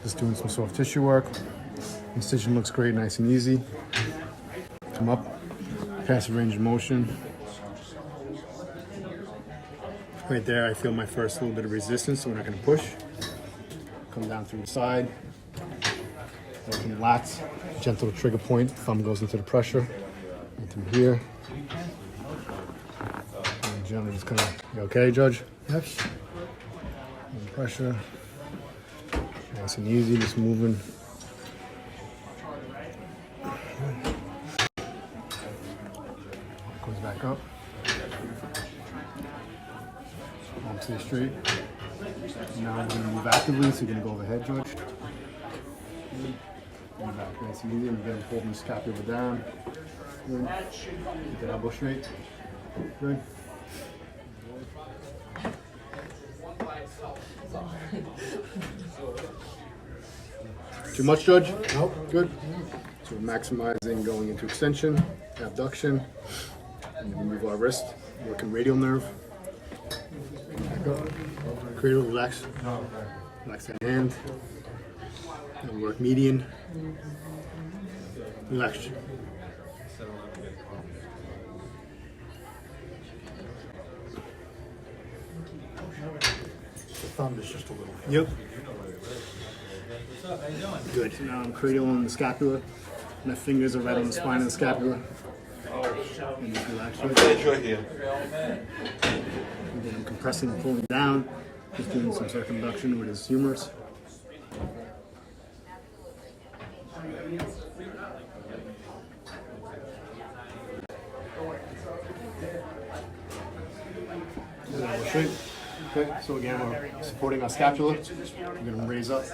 Just doing some soft tissue work. Incision looks great, nice and easy. Come up, passive range of motion. Right there, I feel my first little bit of resistance, so we're not going to push. Come down through the side. Open the lats, gentle trigger point. Thumb goes into the pressure. And through here. And gently just kind of, you okay, Judge? Yes. And pressure. Nice and easy, just moving. Goes back up. Onto the straight. Now we're going to move actively, so you're going to go overhead, George. Move back nice and easy. We're going to pull the scapula down. Good. Keep the elbow straight. Good. Too much, Judge? Nope. Good. So we're maximizing going into extension, abduction, and then we move our wrist, working radial nerve. Back up. Cradle, relax. Relax that hand. And work median. Relax. The thumb is just a little. Yep. Good. So now I'm cradling the scapula. My fingers are right on the spine of the scapula. And just relax. I'm glad you're here. And then I'm compressing and pulling down. Just doing some circumduction with his humerus. Straight. Okay, so again, we're supporting our scapula. We're going to raise up,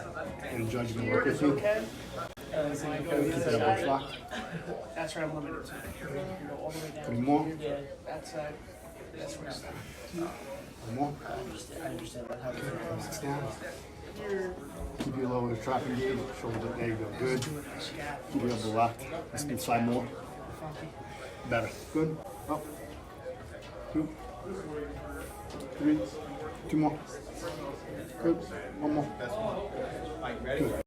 and the judge is going to work with you. Keep that elbow locked. That's where I'm limited to. You can go all the way down. Any more? Yeah, that's where I'm. One more. I understand that. How to Sit down. Keep your lower trapping gauge. Shoulder. There you go. Good. Keep your elbow locked. Let's do 5 more. Better. Good. Up. 2. 3. 2 more. Good. 1 more. Good.